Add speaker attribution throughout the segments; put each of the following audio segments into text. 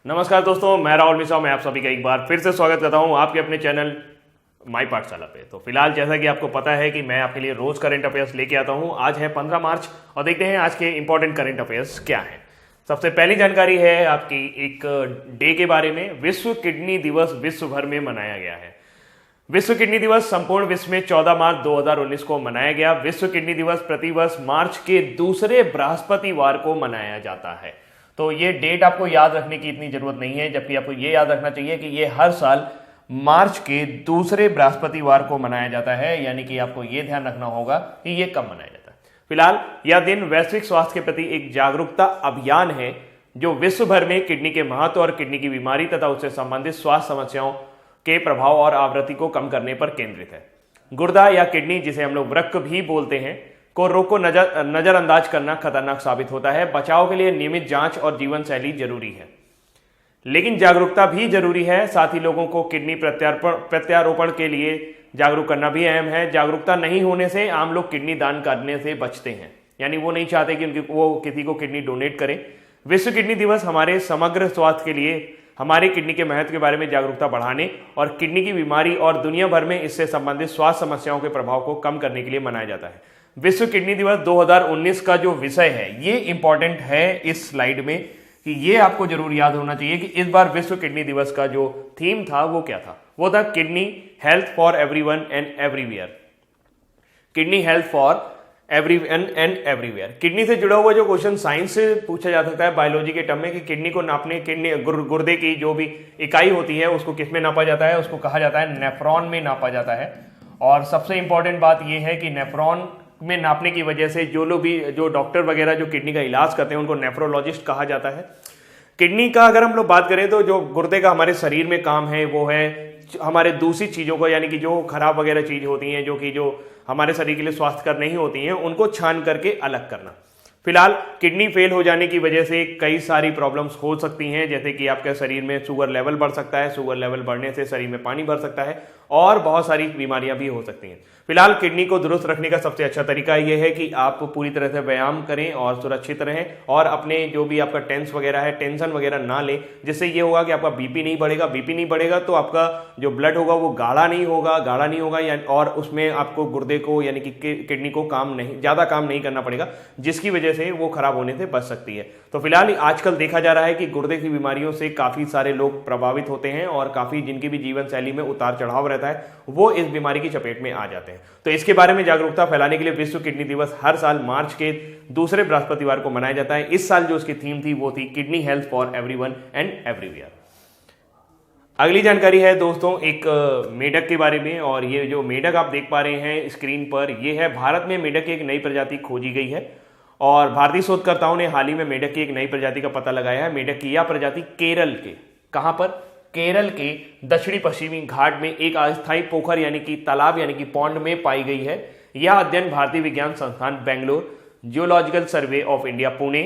Speaker 1: नमस्कार दोस्तों, मैं राहुल मिश्रा। मैं आप सभी का एक बार फिर से स्वागत करता हूं आपके अपने चैनल माई पाठशाला पे। तो फिलहाल जैसा कि आपको पता है कि मैं आपके लिए रोज करंट अफेयर्स लेके आता हूं। आज है 15 मार्च और देखते हैं आज के इंपॉर्टेंट करंट अफेयर्स क्या हैं। सबसे पहली जानकारी है आपकी एक डे के बारे में। विश्व किडनी दिवस विश्व भर में मनाया गया है। विश्व किडनी दिवस संपूर्ण विश्व में 14 मार्च 2019 को मनाया गया। विश्व किडनी दिवस प्रतिवर्ष मार्च के दूसरे बृहस्पतिवार को मनाया जाता है। तो ये डेट आपको याद रखने की इतनी जरूरत नहीं है, जबकि आपको ये याद रखना चाहिए कि ये हर साल मार्च के दूसरे बृहस्पतिवार को मनाया जाता है। यानी कि आपको ये ध्यान रखना होगा कि ये कब मनाया जाता है। फिलहाल यह दिन वैश्विक स्वास्थ्य के प्रति एक जागरूकता अभियान है जो विश्व भर में किडनी के महत्व और किडनी की बीमारी तथा उससे संबंधित स्वास्थ्य समस्याओं के प्रभाव और आवृत्ति को कम करने पर केंद्रित है। गुर्दा या किडनी, जिसे हम लोग वृक्क भी बोलते हैं, को रोग को नजरअंदाज करना खतरनाक साबित होता है। बचाव के लिए नियमित जांच और जीवन शैली जरूरी है, लेकिन जागरूकता भी जरूरी है। साथ ही लोगों को किडनी प्रत्यारोपण के लिए जागरूक करना भी अहम है। जागरूकता नहीं होने से आम लोग किडनी दान करने से बचते हैं, यानी वो नहीं चाहते कि वो किसी को किडनी डोनेट करें। विश्व किडनी दिवस हमारे समग्र स्वास्थ्य के लिए हमारे किडनी के महत्व के बारे में जागरूकता बढ़ाने और किडनी की बीमारी और दुनिया भर में इससे संबंधित स्वास्थ्य समस्याओं के प्रभाव को कम करने के लिए मनाया जाता है। विश्व किडनी दिवस 2019 का जो विषय है ये इंपॉर्टेंट है इस स्लाइड में, कि ये आपको जरूर याद होना चाहिए कि इस बार विश्व किडनी दिवस का जो थीम था वो क्या था। वो था kidney health for everyone and everywhere. Kidney health for everyone and everywhere. Kidney से जुड़ा हुआ जो क्वेश्चन साइंस से पूछा जा सकता है बायोलॉजी के टर्म में, कि किडनी को नापने, किडनी गुर्दे की जो भी इकाई होती है उसको किस में नापा जाता है, उसको कहा जाता है नेफ्रॉन में नापा जाता है। और सबसे इंपॉर्टेंट बात यह है कि नेफ्रॉन में नापने की वजह से जो डॉक्टर वगैरह जो किडनी का इलाज करते हैं उनको नेफ्रोलॉजिस्ट कहा जाता है। किडनी का अगर हम लोग बात करें तो जो गुर्दे का हमारे शरीर में काम है वो है हमारे दूषित चीजों को, यानी कि जो खराब वगैरह चीज होती हैं जो हमारे शरीर के लिए स्वास्थ्यकर नहीं होती हैं, उनको छान करके अलग करना। फिलहाल किडनी फेल हो जाने की वजह से कई सारी प्रॉब्लम्स हो सकती हैं, जैसे कि आपके शरीर में शुगर लेवल बढ़ सकता है। शुगर लेवल बढ़ने से शरीर में पानी भर सकता है और बहुत सारी बीमारियां भी हो सकती हैं। फिलहाल किडनी को दुरुस्त रखने का सबसे अच्छा तरीका यह है कि आप पूरी तरह से व्यायाम करें और सुरक्षित रहें और अपने जो भी आपका टेंशन वगैरह ना लें, जिससे ये होगा कि आपका बीपी नहीं बढ़ेगा। बीपी नहीं बढ़ेगा तो आपका जो ब्लड होगा वो गाढ़ा नहीं होगा और उसमें आपको गुर्दे को यानी कि किडनी को ज्यादा काम नहीं करना पड़ेगा, जिसकी वजह से वो खराब होने से बच सकती है। तो फिलहाल आजकल देखा जा रहा है कि गुर्दे की बीमारियों से काफी सारे लोग प्रभावित होते हैं और काफी जिनकी भी जीवन शैली में उतार चढ़ाव रहता है वो इस बीमारी की चपेट में आ जाते हैं। तो इसके बारे में जागरूकता फैलाने के लिए विश्व किडनी दिवस हर साल मार्च के दूसरे बृहस्पतिवार को मनाया जाता है। इस साल जो उसकी थीम थी वो थी kidney health for everyone and everywhere. अगली जानकारी है दोस्तों एक मेढक के बारे में, और ये जो मेढक आप देख पा रहे हैं स्क्रीन पर, ये है भारत में मेढक की एक नई प्रजाति खोजी गई है और भारतीय शोधकर्ताओं ने हाल ही में मेढक की एक नई प्रजाति का पता लगाया है। मेढक की यह प्रजाति केरल के, कहां पर, केरल के दक्षिणी पश्चिमी घाट में एक अस्थायी पोखर यानी कि तालाब यानी कि पॉन्ड में पाई गई है। यह अध्ययन भारतीय विज्ञान संस्थान Bangalore, geological survey of India Pune,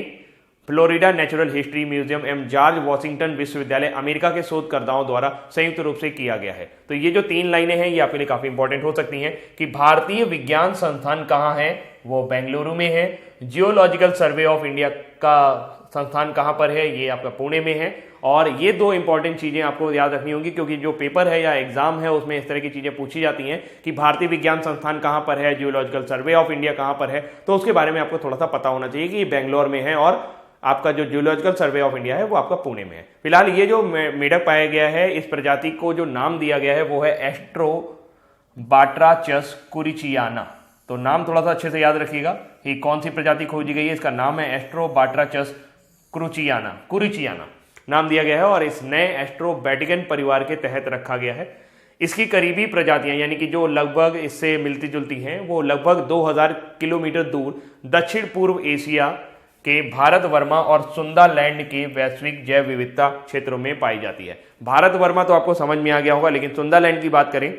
Speaker 1: Florida natural history museum एवं जॉर्ज वॉशिंगटन विश्वविद्यालय अमेरिका के शोधकर्ताओं द्वारा संयुक्त रूप से किया गया है। तो ये जो 3 लाइनें हैं ये आपके लिए काफी इंपॉर्टेंट हो सकती हैं कि भारतीय विज्ञान संस्थान कहां है, वो बेंगलुरु में है। जियोलॉजिकल सर्वे ऑफ इंडिया का संस्थान कहां पर है, ये आपका पुणे में है। और ये 2 इंपॉर्टेंट चीजें आपको याद रखनी होंगी, क्योंकि जो पेपर है या एग्जाम है उसमें इस तरह की चीजें पूछी जाती हैं कि भारतीय विज्ञान संस्थान कहां पर है, जियोलॉजिकल सर्वे ऑफ इंडिया कहां पर है, तो उसके बारे में आपको थोड़ा सा पता होना चाहिए कि ये बेंगलोर में है और आपका जो जियोलॉजिकल सर्वे ऑफ इंडिया है वो आपका पुणे में है। फिलहाल ये जो मेढक पाया गया है, इस प्रजाति को जो नाम दिया गया है वो है एस्ट्रोबाट्राचस कुरिचियाना। तो नाम थोड़ा सा अच्छे से याद रखिएगा कि कौन सी प्रजाति खोजी गई है। इसका नाम है एस्ट्रोबाट्राचस कुरिचियाना नाम दिया गया है और इस नए एस्ट्रोबैटिकन परिवार के तहत रखा गया है। इसकी करीबी प्रजातियां यानी कि जो लगभग इससे मिलती जुलती हैं वो लगभग 2000 किलोमीटर दूर दक्षिण पूर्व एशिया के भारत वर्मा और सुंदालैंड के वैश्विक जैव विविधता क्षेत्रों में पाई जाती है। भारत वर्मा तो आपको समझ में आ गया होगा, लेकिन सुंदालैंड की बात करें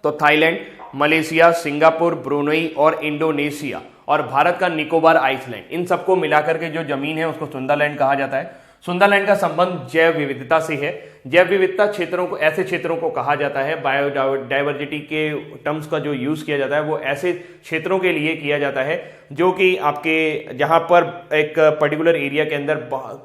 Speaker 1: तो थाईलैंड, मलेशिया, सिंगापुर, ब्रुनई और इंडोनेशिया और भारत का निकोबार आइसलैंड, इन सबको मिलाकर के जो जमीन है उसको सुंदालैंड कहा जाता है। सुंदालैंड का संबंध जैव विविधता से है। जैव विविधता क्षेत्रों को, ऐसे क्षेत्रों को कहा जाता है, बायोडाइवर्सिटी के टर्म्स का जो यूज किया जाता है वो ऐसे क्षेत्रों के लिए किया जाता है जो कि आपके जहां पर एक पर्टिकुलर एरिया के अंदर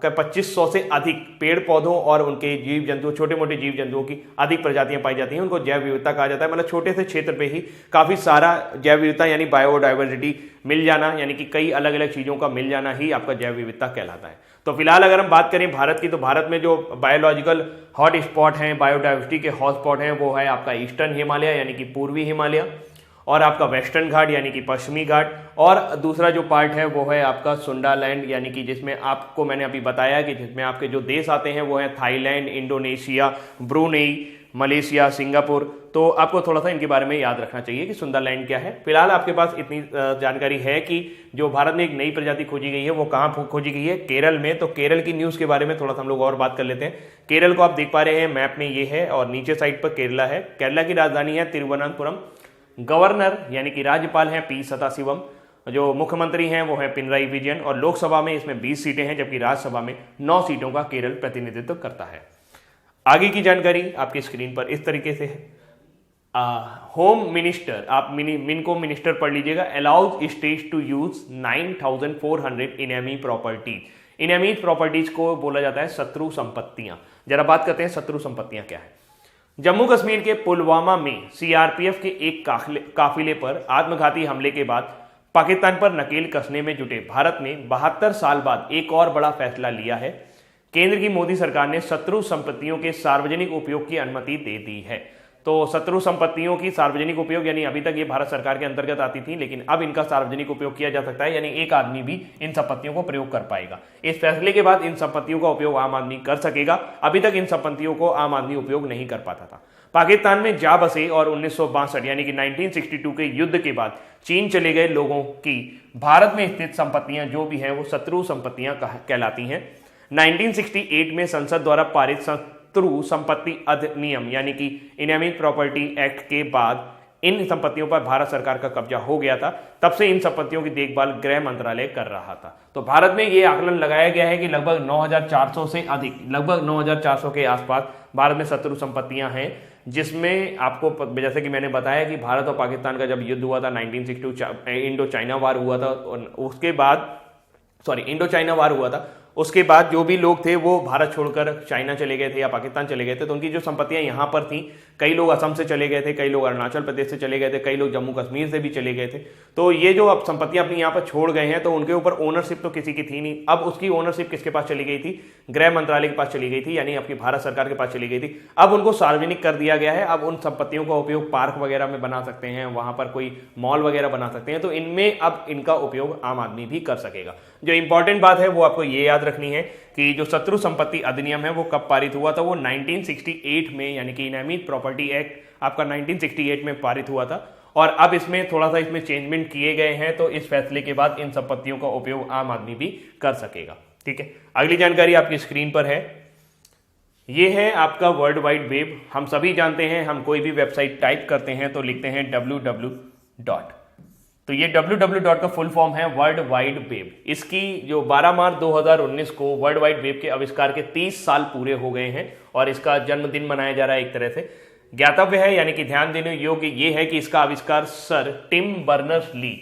Speaker 1: 2500 से अधिक पेड़ पौधों और उनके जीव जंतु, छोटे मोटे जीव जंतुओं की अधिक प्रजातियां पाई जाती हैं, उनको जैव विविधता कहा जाता है। मतलब छोटे से क्षेत्र पे ही काफी सारा जैव विविधता यानी बायोडाइवर्सिटी मिल जाना, यानी कि कई अलग अलग चीजों का मिल जाना ही आपका जैव विविधता कहलाता है। तो फिलहाल अगर हम बात करें भारत की, तो भारत में जो बायोलॉजिकल हॉट स्पॉट हैं, बायोडाइवर्सिटी के हॉट स्पॉट हैं, वो है आपका ईस्टर्न हिमालय यानी कि पूर्वी हिमालय, और आपका वेस्टर्न घाट यानी कि पश्चिमी घाट, और दूसरा जो पार्ट है वो है आपका सुंडालैंड, यानी कि जिसमें आपको मैंने अभी बताया कि जिसमें आपके जो देश आते हैं वो है Thailand, Indonesia, Brunei, Malaysia, Singapore. तो आपको थोड़ा सा इनके बारे में याद रखना चाहिए कि सुंदरलैंड क्या है। फिलहाल आपके पास इतनी जानकारी है कि जो भारत में एक नई प्रजाति खोजी गई है वो कहाँ खोजी गई है, केरल में। तो केरल की न्यूज़ के बारे में थोड़ा सा हम लोग और बात कर लेते हैं। केरल को आप देख पा रहे हैं मैप में, ये है, और नीचे साइड पर केरला है। केरला की राजधानी है तिरुवनंतपुरम। गवर्नर यानी कि राज्यपाल हैं पी सदाशिवम। जो मुख्यमंत्री हैं वो है पिनराई विजयन, और लोकसभा में इसमें 20 सीटें हैं, जबकि राज्यसभा में 9 सीटों का केरल प्रतिनिधित्व करता है। आगे की जानकारी आपकी स्क्रीन पर इस तरीके से है। होम मिनिस्टर, आप मिन को मिनिस्टर पढ़ लीजिएगा, allows states to use 9400 enemy properties. Enemy properties को बोला जाता है शत्रु संपत्तियां। जरा बात करते हैं शत्रु संपत्तियां क्या है। जम्मू कश्मीर के पुलवामा में सीआरपीएफ के एक काफिले पर आत्मघाती हमले के बाद पाकिस्तान पर नकेल कसने में जुटे भारत ने 72 साल बाद एक और बड़ा फैसला लिया है। केंद्र की मोदी सरकार ने शत्रु संपत्तियों के सार्वजनिक उपयोग की अनुमति दे दी है। तो शत्रु संपत्तियों की सार्वजनिक उपयोग, यानी अभी तक ये भारत सरकार के अंतर्गत आती थी, लेकिन अब इनका सार्वजनिक उपयोग किया जा सकता है, यानी एक आदमी भी इन संपत्तियों को प्रयोग कर पाएगा। इस फैसले के बाद इन संपत्तियों का उपयोग आम आदमी कर सकेगा। अभी तक इन संपत्तियों को आम आदमी उपयोग नहीं कर पाता था। पाकिस्तान में जा बसे और 1962 यानी कि 1962 के युद्ध के बाद चीन चले गए लोगों की भारत में स्थित संपत्तियां जो भी हैं वो शत्रु संपत्तियां कहलाती हैं। 1968 में संसद द्वारा पारित शत्रु संपत्ति अधिनियम यानी कि इनेमिक प्रॉपर्टी एक्ट के बाद इन संपत्तियों पर भारत सरकार का कब्जा हो गया था। तब से इन संपत्तियों की देखभाल गृह मंत्रालय कर रहा था। तो भारत में यह आकलन लगाया गया है कि लगभग 9400 से अधिक, लगभग 9400 के आसपास भारत में शत्रु संपत्तियां हैं, जिसमें आपको जैसे कि मैंने बताया कि भारत और पाकिस्तान का जब युद्ध हुआ था 1962 इंडो चाइना वार हुआ था, उसके बाद इंडो चाइना वार हुआ था, उसके बाद जो भी लोग थे वो भारत छोड़कर चाइना चले गए थे या पाकिस्तान चले गए थे, तो उनकी जो संपत्तियां यहाँ पर थी, कई लोग असम से चले गए थे, कई लोग अरुणाचल प्रदेश से चले गए थे, कई लोग जम्मू कश्मीर से भी चले गए थे। तो ये जो अब संपत्तियां अपनी यहाँ पर छोड़ गए हैं, तो उनके ऊपर ओनरशिप तो किसी की थी नहीं। अब उसकी ओनरशिप किसके पास चली गई थी? गृह मंत्रालय के पास चली गई थी, यानी आपकी भारत सरकार के पास चली गई थी। अब उनको सार्वजनिक कर दिया गया है। अब उन संपत्तियों का उपयोग पार्क वगैरह में बना सकते हैं, वहां पर कोई मॉल वगैरह बना सकते हैं, तो इनमें अब इनका उपयोग आम आदमी भी कर सकेगा। जो इंपॉर्टेंट बात है वो आपको ये याद रखनी है कि जो शत्रु संपत्ति अधिनियम है वो कब पारित हुआ था? वो 1968 में, यानी कि इनेमिक प्रॉपर्टी एक्ट आपका 1968 में पारित हुआ था, और अब इसमें थोड़ा सा इसमें चेंजमेंट किए गए हैं। तो इस फैसले के बाद इन संपत्तियों का उपयोग आम आदमी भी कर सकेगा। ठीक है, अगली जानकारी आपकी स्क्रीन पर है। ये है आपका वर्ल्ड वाइड वेब। हम सभी जानते हैं, हम कोई भी वेबसाइट टाइप करते हैं तो लिखते हैं www. तो ये www का फुल फॉर्म है वर्ल्ड वाइड वेब। इसकी जो 12 मार्च 2019 को वर्ल्ड वाइड वेब के आविष्कार के 30 साल पूरे हो गए हैं, और इसका जन्मदिन मनाया जा रहा है एक तरह से। ज्ञातव्य है, यानी कि ध्यान देने योग्य ये है कि इसका आविष्कार सर टिम बर्नर्स-ली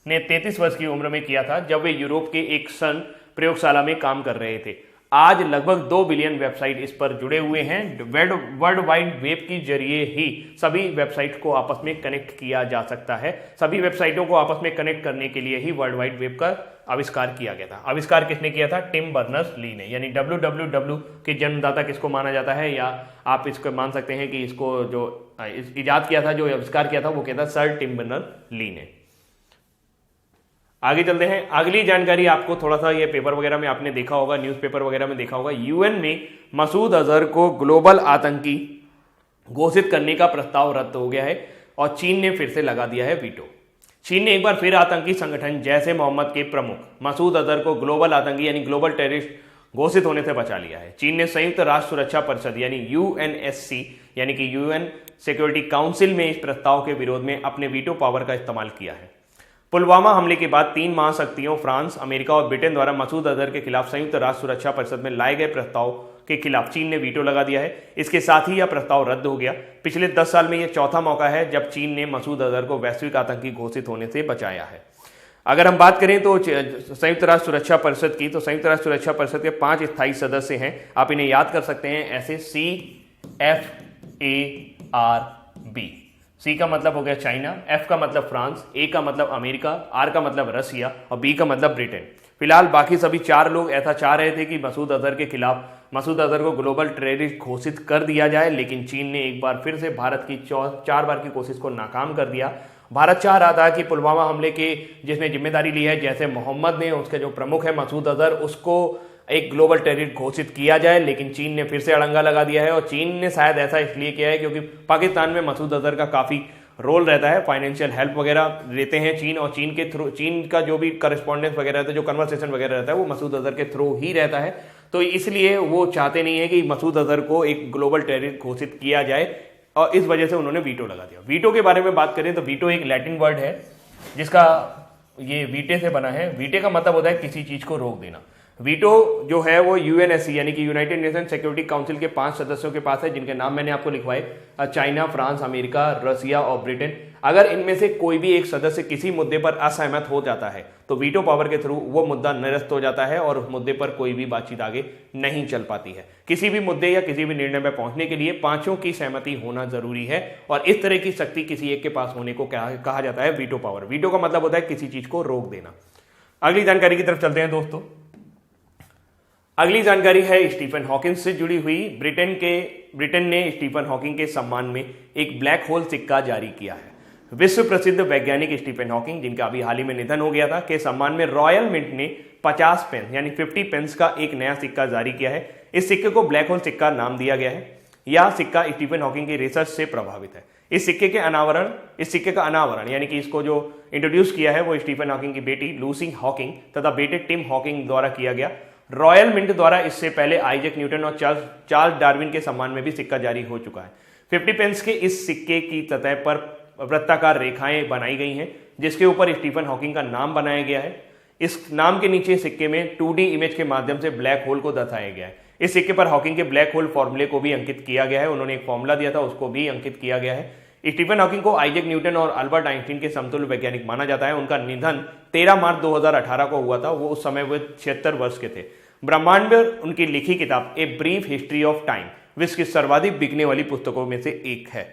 Speaker 1: ने 33 वर्ष की उम्र में किया था, जब वे यूरोप के एक सन प्रयोगशाला में काम कर रहे थे। आज लगभग 2 बिलियन वेबसाइट इस पर जुड़े हुए हैं। वर्ल्ड वाइड वेब के जरिए ही सभी वेबसाइट को आपस में कनेक्ट किया जा सकता है। सभी वेबसाइटों को आपस में कनेक्ट करने के लिए ही वर्ल्ड वाइड वेब का आविष्कार किया गया था। आविष्कार किसने किया था? टिम बर्नर्स-ली ने। यानी www के जन्मदाता किसको माना जाता है, या आप इसको मान सकते हैं कि इसको जो इजाद किया था, जो आविष्कार किया था, वो किया था सर टिम बर्नर्स-ली ने। आगे चलते हैं। अगली जानकारी आपको थोड़ा सा ये पेपर वगैरह में आपने देखा होगा, न्यूज़पेपर वगैरह में देखा होगा। यूएन में मसूद अजहर को ग्लोबल आतंकी घोषित करने का प्रस्ताव रद्द हो गया है, और चीन ने फिर से लगा दिया है वीटो। चीन ने एक बार फिर आतंकी संगठन जैश ए मोहम्मद के प्रमुख मसूद अजहर को ग्लोबल आतंकी यानी ग्लोबल टेररिस्ट घोषित होने से बचा लिया है। चीन ने संयुक्त राष्ट्र सुरक्षा परिषद यानी यूएनएससी यानी कि यूएन सिक्योरिटी काउंसिल में इस प्रस्ताव के विरोध में अपने वीटो पावर का इस्तेमाल किया है। पुलवामा हमले के बाद 3 महाशक्तियों फ्रांस, अमेरिका और ब्रिटेन द्वारा मसूद अजहर के खिलाफ संयुक्त राष्ट्र सुरक्षा परिषद में लाए गए प्रस्ताव के खिलाफ चीन ने वीटो लगा दिया है। इसके साथ ही यह प्रस्ताव रद्द हो गया। पिछले 10 साल में यह चौथा मौका है जब चीन ने मसूद अजहर को वैश्विक आतंकी घोषित होने से बचाया है। अगर हम बात करें तो संयुक्त राष्ट्र सुरक्षा परिषद की, तो संयुक्त राष्ट्र सुरक्षा परिषद के 5 स्थायी सदस्य हैं। आप इन्हें याद कर सकते हैं ऐसे CFARB। सी का मतलब हो गया चाइना, एफ का मतलब फ्रांस, ए का मतलब अमेरिका, आर का मतलब रसिया और बी का मतलब ब्रिटेन। फिलहाल बाकी सभी 4 लोग ऐसा चाह रहे थे कि मसूद अजहर के खिलाफ मसूद अजहर को ग्लोबल टेररिस्ट घोषित कर दिया जाए, लेकिन चीन ने एक बार फिर से भारत की 4 बार की कोशिश को नाकाम कर दिया। भारत चाह रहा था कि पुलवामा हमले के जिसने जिम्मेदारी ली है जैसे मोहम्मद ने, उसके जो प्रमुख है मसूद अजहर, उसको एक ग्लोबल टेररिस्ट घोषित किया जाए, लेकिन चीन ने फिर से अड़ंगा लगा दिया है। और चीन ने शायद ऐसा इसलिए किया है क्योंकि पाकिस्तान में मसूद अजहर का काफ़ी रोल रहता है, फाइनेंशियल हेल्प वगैरह देते हैं चीन, और चीन के थ्रू चीन का जो भी करस्पॉन्डेंस वगैरह रहता है, जो कन्वर्सेशन वगैरह रहता है वो मसूद अजहर के थ्रू ही रहता है। तो इसलिए वो चाहते नहीं है कि मसूद अजहर को एक ग्लोबल टेररिस्ट घोषित किया जाए, और इस वजह से उन्होंने वीटो लगा दिया। वीटो के बारे में बात करें तो वीटो एक लैटिन वर्ड है जिसका ये वीटे से बना है। वीटे का मतलब होता है किसी चीज को रोक देना। वीटो जो है वो यूएनएससी यानी कि यूनाइटेड नेशन सिक्योरिटी काउंसिल के 5 सदस्यों के पास है, जिनके नाम मैंने आपको लिखवाए, चाइना, फ्रांस, अमेरिका, रसिया और ब्रिटेन। अगर इनमें से कोई भी एक सदस्य किसी मुद्दे पर असहमत हो जाता है तो वीटो पावर के थ्रू वो मुद्दा निरस्त हो जाता है और उस मुद्दे पर कोई भी बातचीत आगे नहीं चल पाती है। किसी भी मुद्दे या किसी भी निर्णय में पहुंचने के लिए 5 की सहमति होना जरूरी है, और इस तरह की शक्ति किसी एक के पास होने को कहा जाता है वीटो पावर। वीटो का मतलब होता है किसी चीज को रोक देना। अगली जानकारी की तरफ चलते हैं दोस्तों। अगली जानकारी है स्टीफन हॉकिंग से जुड़ी हुई। ब्रिटेन ने स्टीफन हॉकिंग के सम्मान में एक ब्लैक होल सिक्का जारी किया है। विश्व प्रसिद्ध वैज्ञानिक स्टीफन हॉकिंग, जिनका अभी हाल ही में निधन हो गया था, के सम्मान में रॉयल मिंट ने 50 पेन यानी 50 पेंस का एक नया सिक्का जारी किया है। इस सिक्के को ब्लैक होल सिक्का नाम दिया गया है। यह सिक्का स्टीफन हॉकिंग की रिसर्च से प्रभावित है। इस सिक्के का अनावरण यानी कि इसको जो इंट्रोड्यूस किया है वो स्टीफन हॉकिंग की बेटी लूसी हॉकिंग तथा बेटे टिम हॉकिंग द्वारा किया गया। रॉयल मिंट द्वारा इससे पहले आइजैक न्यूटन और चार्ल्स डार्विन के सम्मान में भी सिक्का जारी हो चुका है। 50 पेंस के इस सिक्के की सतह पर वृत्ताकार रेखाएं बनाई गई हैं, जिसके ऊपर स्टीफन हॉकिंग का नाम बनाया गया है। इस नाम के नीचे सिक्के में 2D इमेज के माध्यम से ब्लैक होल को दर्शाया गया है। इस सिक्के पर हॉकिंग के ब्लैक होल फॉर्मूले को भी अंकित किया गया है। उन्होंने एक फॉर्मूला दिया था, उसको भी अंकित किया गया है। स्टीफन हॉकिंग को आइजैक न्यूटन और अल्बर्ट आइंस्टीन के समतुल्य वैज्ञानिक माना जाता है। उनका निधन 13 मार्च 2018 को हुआ था। वो उस समय वे 76 वर्ष के थे। ब्रह्मांड में उनकी लिखी किताब a brief history of time विश्व की सर्वाधिक बिकने वाली पुस्तकों में से एक है।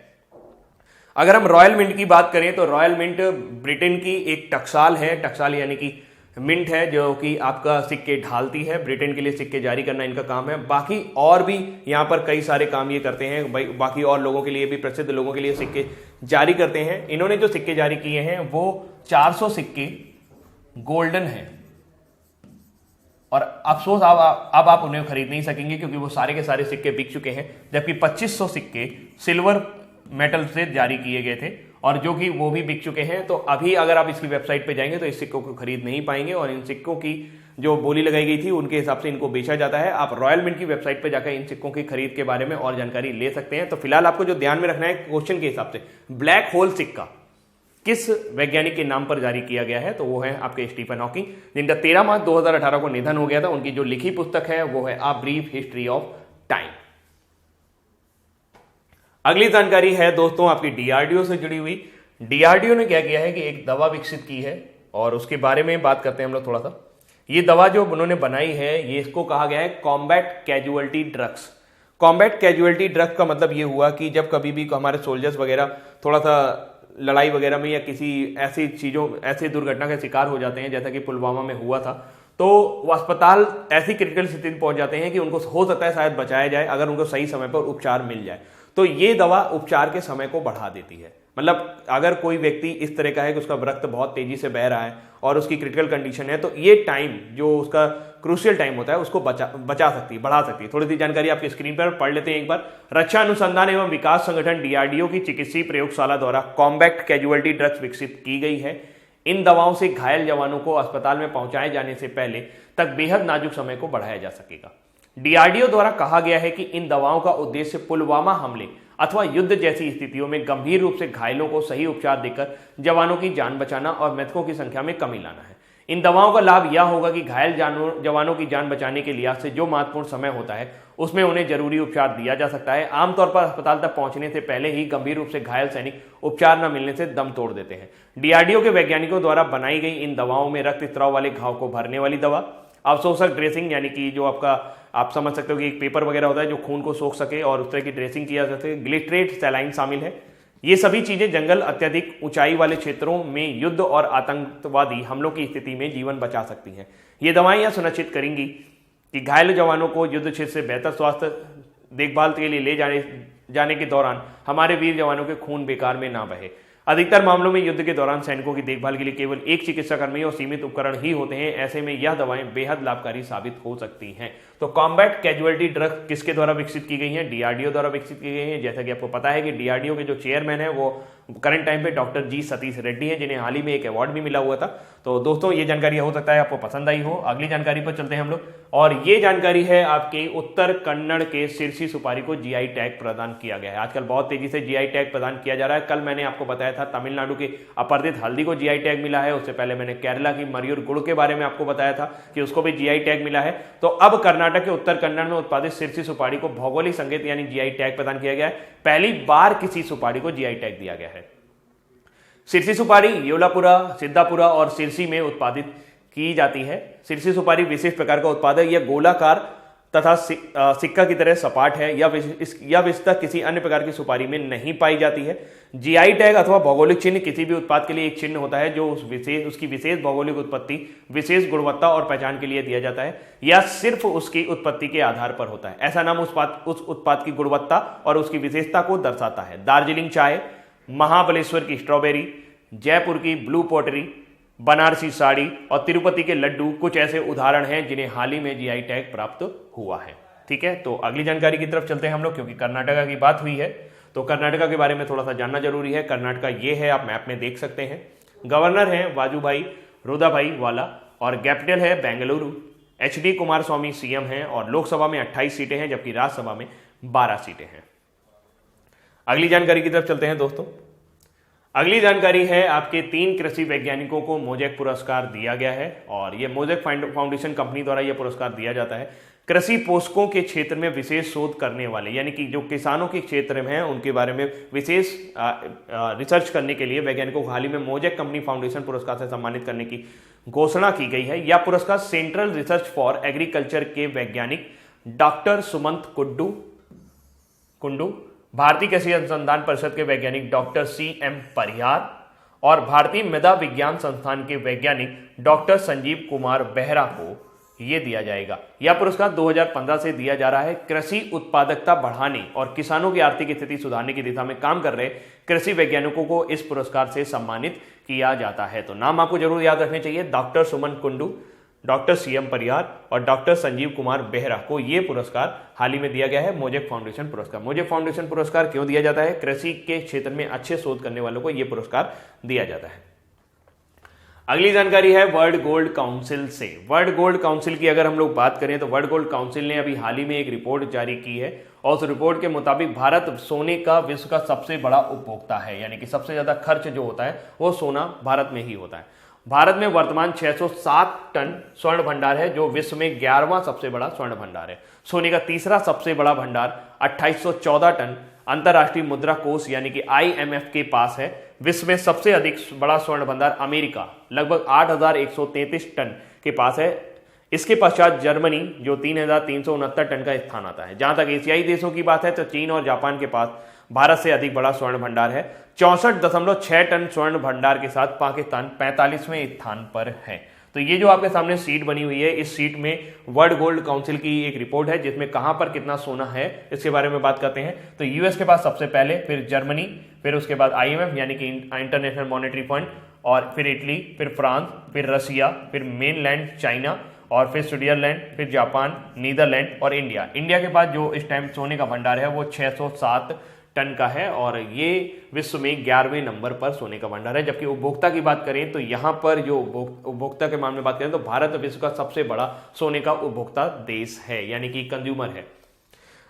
Speaker 1: अगर हम रॉयल मिंट की बात करें तो रॉयल मिंट ब्रिटेन की एक टकसाल है। टकसाल यानी कि मिंट है जो कि आपका सिक्के ढालती है। ब्रिटेन के लिए सिक्के जारी करना इनका काम है। बाकी और भी यहाँ पर कई सारे काम ये करते हैं। बाकी और लोगों के लिए भी, प्रसिद्ध लोगों के लिए सिक्के जारी करते हैं। इन्होंने जो सिक्के जारी किए हैं वो 400 सिक्के गोल्डन हैं, और अफसोस अब आप उन्हें खरीद नहीं सकेंगे क्योंकि वो सारे के सारे सिक्के बिक चुके हैं। जबकि 2500 सिक्के सिल्वर मेटल से जारी किए गए थे और जो कि वो भी बिक चुके हैं। तो अभी अगर आप इसकी वेबसाइट पे जाएंगे तो इस सिक्कों को खरीद नहीं पाएंगे, और इन सिक्कों की जो बोली लगाई गई थी उनके हिसाब से इनको बेचा जाता है। आप रॉयल मिंट की वेबसाइट पे जाकर इन सिक्कों की खरीद के बारे में और जानकारी ले सकते हैं। तो फिलहाल आपको जो ध्यान में रखना है क्वेश्चन के हिसाब से, ब्लैक होल सिक्का किस वैज्ञानिक के नाम पर जारी किया गया है, तो वो है आपके स्टीफन हॉकिंग, जिनका 13 मार्च 2018 को निधन हो गया था। उनकी जो लिखी पुस्तक है वो है a brief history of time. अगली जानकारी है दोस्तों आपकी डीआरडीओ से जुड़ी हुई। डीआरडीओ ने क्या किया है कि एक दवा विकसित की है, और उसके बारे में बात करते हैं हम लोग थोड़ा सा। ये दवा जो उन्होंने बनाई है, ये इसको कहा गया है combat casualty drugs. Combat casualty drug का मतलब ये हुआ कि जब कभी भी हमारे सोल्जर्स वगैरह थोड़ा सा लड़ाई वगैरह में या किसी ऐसी चीज़ों, ऐसी दुर्घटना का शिकार हो जाते हैं जैसा कि पुलवामा में हुआ था, तो वो अस्पताल ऐसी क्रिटिकल स्थिति में पहुंच जाते हैं कि उनको हो सकता है शायद बचाया जाए अगर उनको सही समय पर उपचार मिल जाए। तो ये दवा उपचार के समय को बढ़ा देती है। मतलब अगर कोई व्यक्ति इस तरह का है कि उसका रक्त बहुत तेजी से बह रहा है और उसकी क्रिटिकल कंडीशन है, तो ये टाइम जो उसका क्रूशियल टाइम होता है उसको बचा सकती है, बढ़ा सकती है। थोड़ी सी जानकारी आपकी स्क्रीन पर पढ़ लेते हैं एक बार। रक्षा अनुसंधान एवं विकास संगठन डीआरडीओ की चिकित्सीय प्रयोगशाला द्वारा कॉम्बैट कैजुअलिटी ड्रग्स विकसित की गई है। इन दवाओं से घायल जवानों को अस्पताल में पहुंचाए जाने से पहले तक बेहद नाजुक समय को बढ़ाया जा सकेगा। डीआरडीओ द्वारा कहा गया है कि इन दवाओं का उद्देश्य पुलवामा हमले अथवा युद्ध जैसी स्थितियों में गंभीर रूप से घायलों को सही उपचार देकर जवानों की जान बचाना और मृतकों की संख्या में कमी लाना है। इन दवाओं का लाभ यह होगा कि घायल जवानों की जान बचाने के लिहाज से जो महत्वपूर्ण समय होता है उसमें उन्हें जरूरी उपचार दिया जा सकता है। आमतौर पर अस्पताल तक पहुंचने से पहले ही गंभीर रूप से घायल सैनिक उपचार न मिलने से दम तोड़ देते हैं। डीआरडीओ के वैज्ञानिकों द्वारा बनाई गई इन दवाओं में रक्त स्त्राव वाले घाव को भरने वाली दवा, अवशोषक ड्रेसिंग यानी कि जो आपका आप समझ सकते हो कि एक पेपर वगैरह होता है जो खून को सोख सके और उस तरह की ड्रेसिंग किया जा सके, ग्लिसरेट सैलाइन शामिल है। ये सभी चीजें जंगल, अत्यधिक ऊंचाई वाले क्षेत्रों में युद्ध और आतंकवादी हमलों की स्थिति में जीवन बचा सकती हैं। ये दवाएं यह सुनिश्चित करेंगी कि घायल जवानों को युद्ध क्षेत्र से बेहतर स्वास्थ्य देखभाल के लिए ले जाने के दौरान हमारे वीर जवानों के खून बेकार में ना बहे। अधिकतर मामलों में युद्ध के दौरान सैनिकों की देखभाल के लिए केवल एक चिकित्सा कर्मी और सीमित उपकरण ही होते हैं। ऐसे में यह दवाएं बेहद लाभकारी साबित हो सकती हैं। तो कॉम्बैट कैजुअलिटी ड्रग किसके द्वारा विकसित की गई हैं? डीआरडीओ द्वारा विकसित की गई हैं। जैसा कि आपको पता है कि डीआरडीओ के जो चेयरमैन है वो करंट टाइम पे डॉक्टर जी सतीश रेड्डी हैं, जिन्हें हाल ही में एक अवार्ड भी मिला हुआ था। तो दोस्तों ये जानकारी हो सकता है आपको पसंद आई हो। अगली जानकारी पर चलते हैं हम लोग, और ये जानकारी है आपके उत्तर कन्नड़ के सिरसी सुपारी को जीआई टैग प्रदान किया गया है। आजकल बहुत तेजी से जीआई टैग प्रदान किया जा रहा है। कल मैंने आपको बताया था तमिलनाडु के अपराजित हल्दी को जीआई टैग मिला है। उससे पहले मैंने केरला की मयूर गुड़ के बारे में आपको बताया था कि उसको भी जीआई टैग मिला है। तो अब कर्नाटक के उत्तर कन्नड़ में उत्पादित सिरसी सुपारी को भौगोलिक संकेत यानी जीआई टैग प्रदान किया गया है। पहली बार किसी सुपारी को जीआई टैग दिया गया है। सिरसी सुपारी येवलापुरा, सिद्धापुरा और सिरसी में उत्पादित की जाती है। सिरसी सुपारी विशेष प्रकार का उत्पाद है। यह गोलाकार तथा सिक्का की तरह सपाट है। यह विशेषता किसी अन्य प्रकार की सुपारी में नहीं पाई जाती है। जीआई टैग अथवा भौगोलिक चिन्ह किसी भी उत्पाद के लिए एक चिन्ह होता है जो उसकी विशेष भौगोलिक उत्पत्ति, विशेष गुणवत्ता और पहचान के लिए दिया जाता है। यह सिर्फ उसकी उत्पत्ति के आधार पर होता है। ऐसा नाम उस उत्पाद की गुणवत्ता और उसकी विशेषता को दर्शाता है। दार्जिलिंग चाय, महाबलेश्वर की स्ट्रॉबेरी, जयपुर की ब्लू पॉटरी, बनारसी साड़ी और तिरुपति के लड्डू कुछ ऐसे उदाहरण हैं जिन्हें हाल ही में जीआई टैग प्राप्त हुआ है। ठीक है, तो अगली जानकारी की तरफ चलते हैं हम लोग, क्योंकि कर्नाटका की बात हुई है तो कर्नाटका के बारे में थोड़ा सा जानना जरूरी है। कर्नाटका ये है, आप मैप में देख सकते हैं। गवर्नर हैं वाजुभाई रुदाभाई वाला और कैपिटल है बेंगलुरु। एचडी कुमारस्वामी सीएम हैं और लोकसभा में 28 सीटें हैं जबकि राज्यसभा में 12 सीटें हैं। अगली जानकारी की तरफ चलते हैं दोस्तों। अगली जानकारी है आपके 3 कृषि वैज्ञानिकों को मोजेक पुरस्कार दिया गया है और यह मोजेक फाउंडेशन कंपनी द्वारा यह पुरस्कार दिया जाता है। कृषि पोषकों के क्षेत्र में विशेष शोध करने वाले, यानी कि जो किसानों के क्षेत्र में हैं उनके बारे में विशेष रिसर्च करने के लिए वैज्ञानिकों को हाल ही में मोजेक कंपनी फाउंडेशन पुरस्कार से सम्मानित करने की घोषणा की गई है। यह पुरस्कार सेंट्रल रिसर्च फॉर एग्रीकल्चर के वैज्ञानिक डॉक्टर सुमंत कुंडू, भारतीय कृषि अनुसंधान परिषद के वैज्ञानिक डॉक्टर सीएम परिहार और भारतीय मृदा विज्ञान संस्थान के वैज्ञानिक डॉक्टर संजीव कुमार बेहरा को यह दिया जाएगा। यह पुरस्कार 2015 से दिया जा रहा है। कृषि उत्पादकता बढ़ाने और किसानों की आर्थिक स्थिति सुधारने की दिशा में काम कर रहे कृषि वैज्ञानिकों को इस पुरस्कार से सम्मानित किया जाता है। तो नाम आपको जरूर याद रखने चाहिए, डॉक्टर सुमन कुंडू, डॉक्टर सीएम परिहार और डॉक्टर संजीव कुमार बेहरा को यह पुरस्कार हाल ही में दिया गया है, मोजेक फाउंडेशन पुरस्कार। मोजेक फाउंडेशन पुरस्कार क्यों दिया जाता है? कृषि के क्षेत्र में अच्छे शोध करने वालों को यह पुरस्कार दिया जाता है। अगली जानकारी है वर्ल्ड गोल्ड काउंसिल से। वर्ल्ड गोल्ड काउंसिल की अगर हम लोग बात करें तो वर्ल्ड गोल्ड काउंसिल ने अभी हाल ही में एक रिपोर्ट जारी की है और उस रिपोर्ट के मुताबिक भारत सोने का विश्व का सबसे बड़ा उपभोक्ता है, यानी कि सबसे ज्यादा खर्च जो होता है वो सोना भारत में ही होता है। भारत में वर्तमान 607 टन स्वर्ण भंडार है जो विश्व में 11वां सबसे बड़ा स्वर्ण भंडार है। सोने का तीसरा सबसे बड़ा भंडार 2814 टन अंतरराष्ट्रीय मुद्रा कोष यानी कि IMF के पास है। विश्व में सबसे अधिक बड़ा स्वर्ण भंडार अमेरिका लगभग 8133 टन के पास है। इसके पश्चात जर्मनी जो 3369 टन का स्थान आता है। जहां तक एशियाई देशों की बात है तो चीन और जापान के पास भारत से अधिक बड़ा स्वर्ण भंडार है। 64.6 टन स्वर्ण भंडार के साथ पाकिस्तान 45वें स्थान पर है। तो ये जो आपके सामने सीट बनी हुई है, इस सीट में वर्ल्ड गोल्ड काउंसिल की एक रिपोर्ट है जिसमें कहां पर कितना सोना है इसके बारे में बात करते हैं। तो यूएस के पास सबसे पहले, फिर जर्मनी, फिर उसके बाद IMF यानी कि इंटरनेशनल मॉनेटरी फंड, और फिर इटली, फिर फ्रांस, फिर रसिया, फिर मेनलैंड चाइना, और फिर स्विट्जरलैंड, फिर जापान, नीदरलैंड और इंडिया। इंडिया के पास जो इस टाइम सोने का भंडार है वो 607 टन का है और ये विश्व में 11वें नंबर पर सोने का भंडार है। जबकि उपभोक्ता की बात करें तो यहाँ पर जो उपभोक्ता के मामले में बात करें तो भारत विश्व का सबसे बड़ा सोने का उपभोक्ता देश है, यानी कि कंज्यूमर है।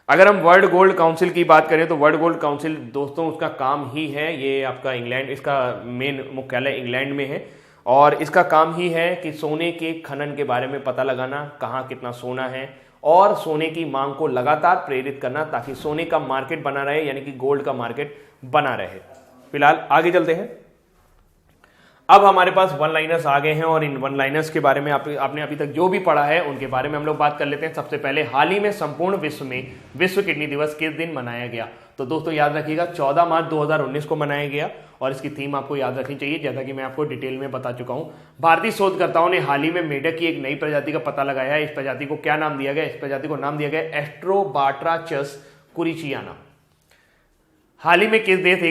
Speaker 1: अगर हम वर्ल्ड गोल्ड काउंसिल की बात करें तो वर्ल्ड गोल्ड काउंसिल दोस्तों उसका काम ही है, ये आपका इंग्लैंड, इसका मेन मुख्यालय इंग्लैंड में है और इसका काम ही है कि सोने के खनन के बारे में पता लगाना, कहाँ कितना सोना है, और सोने की मांग को लगातार प्रेरित करना ताकि सोने का मार्केट बना रहे, यानी कि गोल्ड का मार्केट बना रहे। फिलहाल आगे चलते हैं। अब हमारे पास वन लाइनर्स आ गए हैं और इन वन लाइनर्स के बारे में आपने अभी तक जो भी पढ़ा है उनके बारे में हम लोग बात कर लेते हैं। सबसे पहले, हाल ही में संपूर्ण विश्व में विश्व किडनी दिवस किस दिन मनाया गया? तो दोस्तों याद रखिएगा 14 मार्च 2019 को मनाया गया और इसकी थीम आपको याद रखनी चाहिए, जैसा कि मैं आपको डिटेल में बता चुका हूं। भारतीय शोधकर्ताओं ने हाल ही में मेढक की एक नई प्रजाति का पता लगाया है। इस प्रजाति को क्या नाम दिया गया? इस प्रजाति को नाम दिया गया एस्ट्रोबाट्राचस कुरिचियाना। हाल ही में किस देश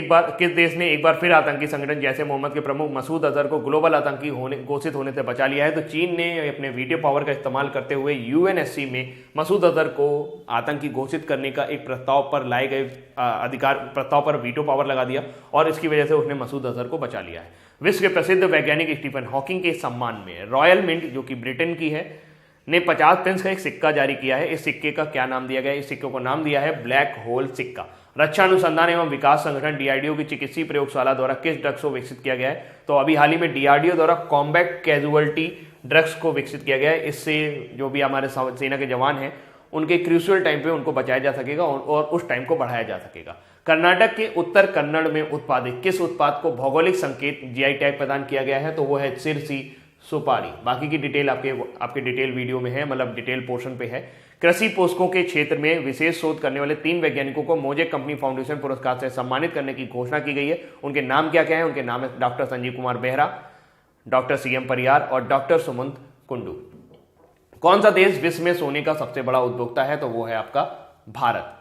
Speaker 1: ने एक बार फिर आतंकी संगठन जैसे मोहम्मद के प्रमुख मसूद अजहर को ग्लोबल आतंकी घोषित होने से बचा लिया है? तो चीन ने अपने वीटो पावर का इस्तेमाल करते हुए यूएनएससी में मसूद अजहर को आतंकी घोषित करने का एक प्रस्ताव पर लाए गए प्रस्ताव पर वीटो पावर लगा दिया और इसकी वजह से उसने मसूद अजहर को बचा लिया है। विश्व के प्रसिद्ध वैज्ञानिक स्टीफन हॉकिंग के सम्मान में रॉयल मिंट, जो कि ब्रिटेन की है, ने 50 पेंस का एक सिक्का जारी किया है। इस सिक्के का क्या नाम दिया गया? इस सिक्के को नाम दिया है ब्लैक होल सिक्का। रक्षा अनुसंधान एवं विकास संगठन डीआरडीओ की चिकित्सीय प्रयोगशाला द्वारा किस ड्रग्स को विकसित किया गया है? तो अभी हाल ही में डीआरडीओ द्वारा कॉम्बैट कैजुअल्टी ड्रग्स को विकसित किया गया है। इससे जो भी हमारे सेना के जवान हैं उनके क्रूशियल टाइम पे उनको बचाया जा सकेगा और उस टाइम को बढ़ाया जा सकेगा। कर्नाटक के उत्तर कन्नड़ में उत्पादित किस उत्पाद को भौगोलिक संकेत जीआई टैग प्रदान किया गया है? तो वो है सिरसी सुपारी। बाकी की डिटेल आपके डिटेल वीडियो में है, मतलब डिटेल पोर्शन पे है। कृषि पोषकों के क्षेत्र में विशेष शोध करने वाले 3 वैज्ञानिकों को मोजेक कंपनी फाउंडेशन पुरस्कार से सम्मानित करने की घोषणा की गई है। उनके नाम क्या क्या है? उनके नाम है doctor Sanjeev Kumar Behera, doctor CM Pariyar और डॉक्टर सुमंत कुंडू। कौन सा देश विश्व में सोने का सबसे बड़ा उपभोक्ता है? तो वो है आपका भारत।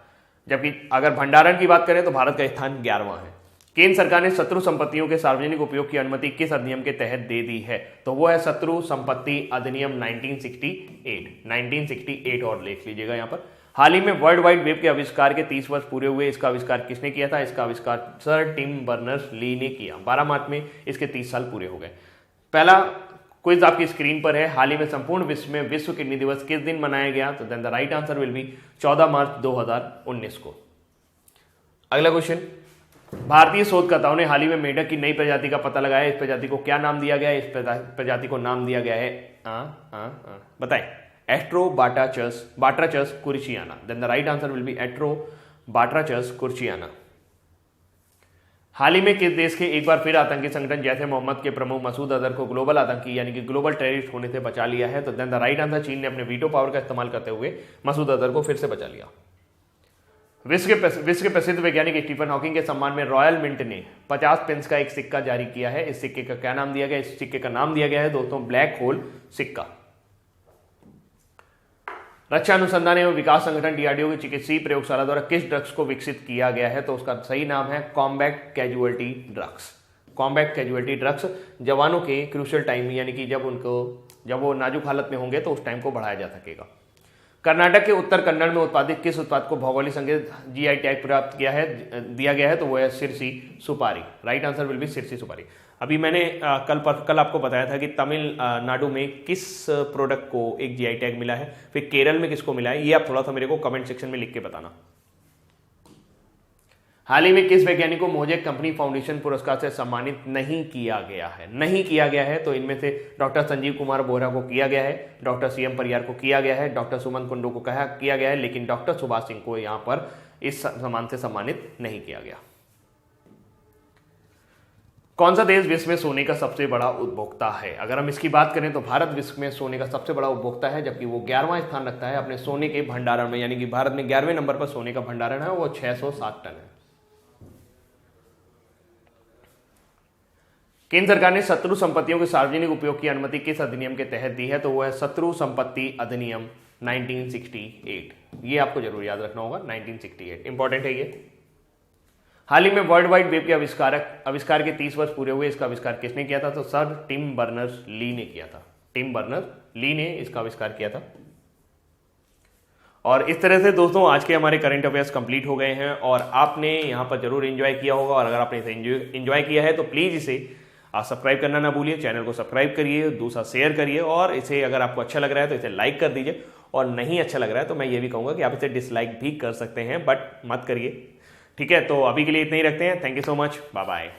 Speaker 1: जबकि अगर भंडारण की बात करें तो भारत का स्थान 11वां है। केंद्र सरकार ने शत्रु संपत्तियों के सार्वजनिक उपयोग की अनुमति किस अधिनियम के तहत दे दी है? तो वो है शत्रु संपत्ति अधिनियम 1968 और लिख लीजिएगा यहाँ पर। हाल ही में वर्ल्ड वाइड वेब के आविष्कार के 30 वर्ष पूरे हुए। इसका आविष्कार किसने किया था? इसका आविष्कार सर टिम बर्नर्स ली ने किया। 12 मार्च में इसके 30 साल पूरे हो गए। पहला क्विज आपकी स्क्रीन पर है। हाल ही में संपूर्ण विश्व में विश्व किडनी दिवस किस दिन मनाया गया? तो then the right answer will be 14 March 2019 को। अगला क्वेश्चन, भारतीय शोधकर्ताओं ने हाल ही में मेढक की नई प्रजाति का पता लगाया। इस प्रजाति को क्या नाम दिया गया है? इस प्रजाति को नाम दिया गया है बताएं, Astrobatrachus kurichiyana. Then the right answer will be Astrobatrachus kurichiyana. हाल ही में किस देश के एक बार फिर आतंकी संगठन जैसे मोहम्मद के प्रमुख मसूद अजहर को ग्लोबल आतंकी यानी कि ग्लोबल टेररिस्ट होने से बचा लिया है? तो देन द राइट आंसर, चीन ने अपने वीटो पावर का इस्तेमाल करते हुए मसूद अजहर को फिर से बचा लिया। विश्व के प्रसिद्ध वैज्ञानिक स्टीफन हॉकिंग के सम्मान में रॉयल मिंट ने 50 पेंस का एक सिक्का जारी किया है। इस सिक्के का क्या नाम दिया गया? इस सिक्के का नाम दिया गया है दोस्तों ब्लैक होल सिक्का। रक्षा अनुसंधान एवं विकास संगठन डीआरडीओ की चिकित्सीय प्रयोगशाला द्वारा किस ड्रग्स को विकसित किया गया है? तो उसका सही नाम है combat casualty drugs. Combat casualty drugs जवानों के क्रूशियल टाइम, यानी कि जब वो नाजुक हालत में होंगे तो उस टाइम को बढ़ाया जा सकेगा। कर्नाटक के उत्तर कन्नड़ में उत्पादित किस उत्पाद को भौगोलिक संकेत जीआई टैग प्राप्त दिया गया है? तो वो है सिरसी सुपारी। Right answer will B Sirsi सुपारी। अभी मैंने कल आपको बताया था कि तमिलनाडु में किस प्रोडक्ट को एक जीआई टैग मिला है, फिर केरल में किसको मिला है, ये आप थोड़ा सा मेरे को कमेंट सेक्शन में लिख के बताना। हाल ही में किस वैज्ञानिक को मोजेक कंपनी फाउंडेशन पुरस्कार से सम्मानित नहीं किया गया है? तो इनमें से डॉक्टर संजीव कुमार बोहरा को किया गया है, डॉक्टर सीएम परियार को किया गया है, डॉक्टर सुमंत कुंडू को किया गया है, लेकिन डॉक्टर सुभाष सिंह को यहां पर इस सम्मान से सम्मानित नहीं किया गया। कौन सा देश विश्व में सोने का सबसे बड़ा उपभोक्ता है? अगर हम इसकी बात करें तो भारत विश्व में सोने का सबसे बड़ा उपभोक्ता है, जबकि वो 11वां स्थान रखता है अपने सोने के भंडारण में, यानी कि भारत में 11वें नंबर पर सोने का भंडारण है, वो 607 टन है। केंद्र सरकार ने शत्रु संपत्तियों के सार्वजनिक उपयोग की अनुमति किस अधिनियम के तहत दी है? तो वो है शत्रु संपत्ति अधिनियम 1968। ये आपको जरूर याद रखना होगा, 1968 इंपॉर्टेंट है ये। हाल ही में वर्ल्ड वाइड वेब के आविष्कार के 30 वर्ष पूरे हुए। इसका आविष्कार किसने किया था? तो सर टिम बर्नर्स ली ने किया था। टिम बर्नर्स ली ने इसका आविष्कार किया था। और इस तरह से दोस्तों आज के हमारे करंट अफेयर्स कंप्लीट हो गए हैं और आपने यहाँ पर जरूर एंजॉय किया होगा। और अगर आपने इसे एंजॉय किया है तो प्लीज इसे सब्सक्राइब करना ना भूलिए, चैनल को सब्सक्राइब करिए, दूसरा शेयर करिए, और इसे अगर आपको अच्छा लग रहा है तो इसे लाइक कर दीजिए, और नहीं अच्छा लग रहा है तो मैं ये भी कहूँगा कि आप इसे डिसलाइक भी कर सकते हैं, बट मत करिए। ठीक है, तो अभी के लिए इतना ही रखते हैं। Thank you so much, bye bye.